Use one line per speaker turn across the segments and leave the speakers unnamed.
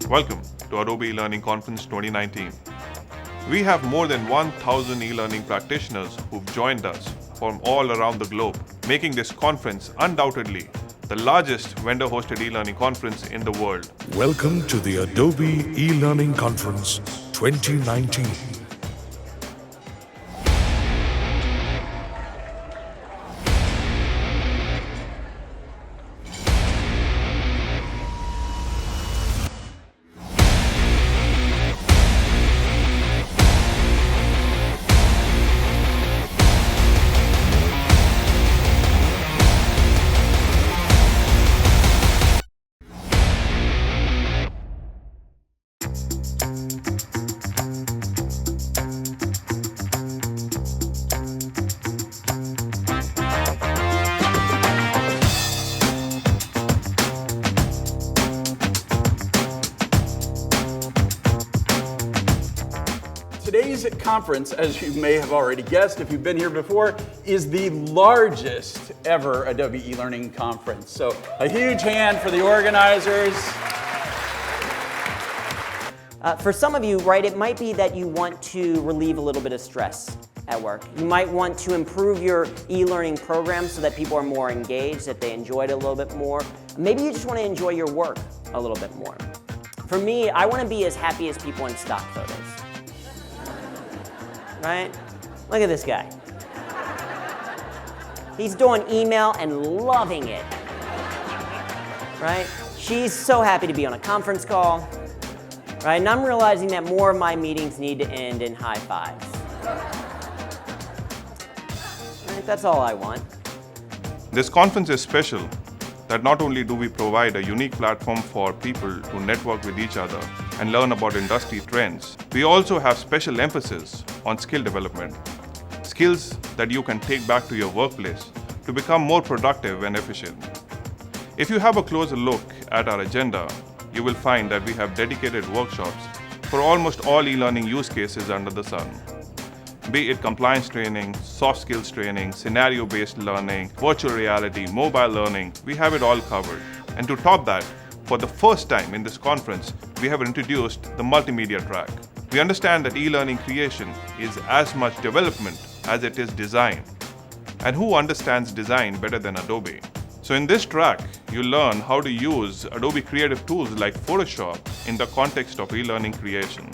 Welcome to Adobe eLearning Conference 2019. We have more than 1,000 e-learning practitioners who've joined us from all around the globe, making this conference undoubtedly the largest vendor-hosted e-learning conference in the world.
Welcome to the Adobe eLearning Conference 2019.
Today's conference, as you may have already guessed if you've been here before, is the largest ever Adobe eLearning conference. So a huge hand for the organizers.
For some of you, right, it might be that you want to relieve a little bit of stress at work. You might want to improve your e-learning program so that people are more engaged, that they enjoy it a little bit more. Maybe you just want to enjoy your work a little bit more. For me, I want to be as happy as people in stock photos. Right? Look at this guy. He's doing email and loving it. Right? She's so happy to be on a conference call. Right? And I'm realizing that more of my meetings need to end in high fives. Right? That's all I want.
This conference is special that not only do we provide a unique platform for people to network with each other and learn about industry trends, we also have special emphasis on skill development. Skills that you can take back to your workplace to become more productive and efficient. If you have a closer look at our agenda, you will find that we have dedicated workshops for almost all e-learning use cases under the sun. Be it compliance training, soft skills training, scenario-based learning, virtual reality, mobile learning, we have it all covered. And to top that, for the first time in this conference, we have introduced the multimedia track. We understand that e-learning creation is as much development as it is design. And who understands design better than Adobe? So in this track, you learn how to use Adobe creative tools like Photoshop in the context of e-learning creation.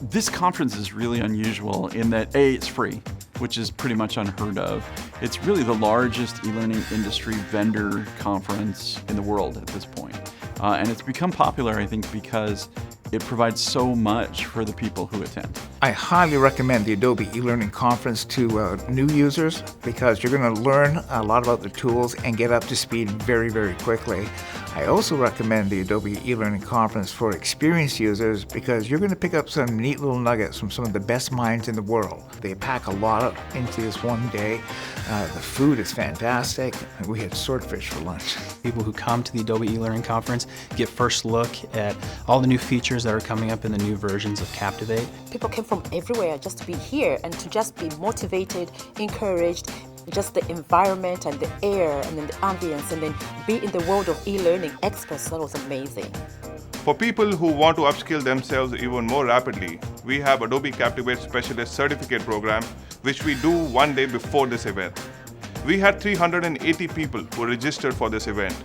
This conference is really unusual in that A, it's free, which is pretty much unheard of. It's really the largest e-learning industry vendor conference in the world at this point. And it's become popular, I think, because it provides so much for the people who attend.
I highly recommend the Adobe eLearning Conference to new users because you're going to learn a lot about the tools and get up to speed very, very quickly. I also recommend the Adobe eLearning Conference for experienced users because you're going to pick up some neat little nuggets from some of the best minds in the world. They pack a lot into this one day. The food is fantastic. We had swordfish for lunch.
People who come to the Adobe eLearning Conference get first look at all the new features that are coming up in the new versions of Captivate.
People came from everywhere just to be here and to just be motivated, encouraged, just the environment and the air and then the ambience and then be in the world of e-learning experts. That was amazing.
For people who want to upskill themselves even more rapidly, we have Adobe Captivate Specialist Certificate Program, which we do one day before this event. We had 380 people who registered for this event,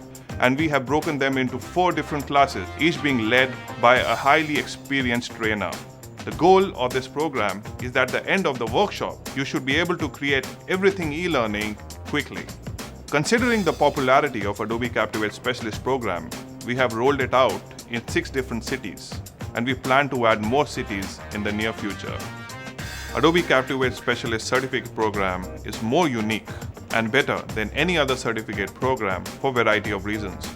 and we have broken them into 4 different classes, each being led by a highly experienced trainer. The goal of this program is that at the end of the workshop, you should be able to create everything e-learning quickly. Considering the popularity of Adobe Captivate Specialist Program, we have rolled it out in 6 different cities, and we plan to add more cities in the near future. Adobe Captivate Specialist Certificate Program is more unique and better than any other certificate program for a variety of reasons.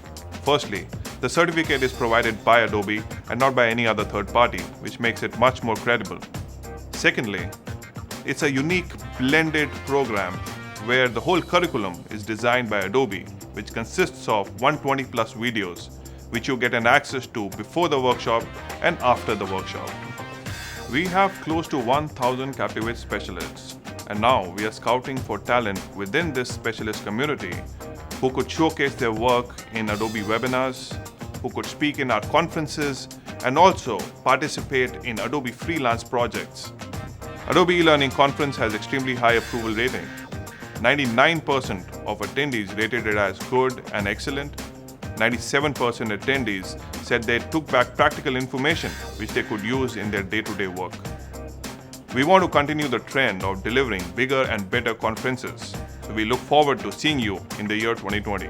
Firstly, the certificate is provided by Adobe and not by any other third party, which makes it much more credible. Secondly, it's a unique blended program where the whole curriculum is designed by Adobe, which consists of 120 plus videos, which you get an access to before the workshop and after the workshop. We have close to 1,000 Captivate specialists, and now we are scouting for talent within this specialist community who could showcase their work in Adobe webinars, who could speak in our conferences, and also participate in Adobe freelance projects. Adobe eLearning Conference has extremely high approval rating. 99% of attendees rated it as good and excellent. 97% attendees said they took back practical information which they could use in their day-to-day work. We want to continue the trend of delivering bigger and better conferences. So we look forward to seeing you in the year 2020.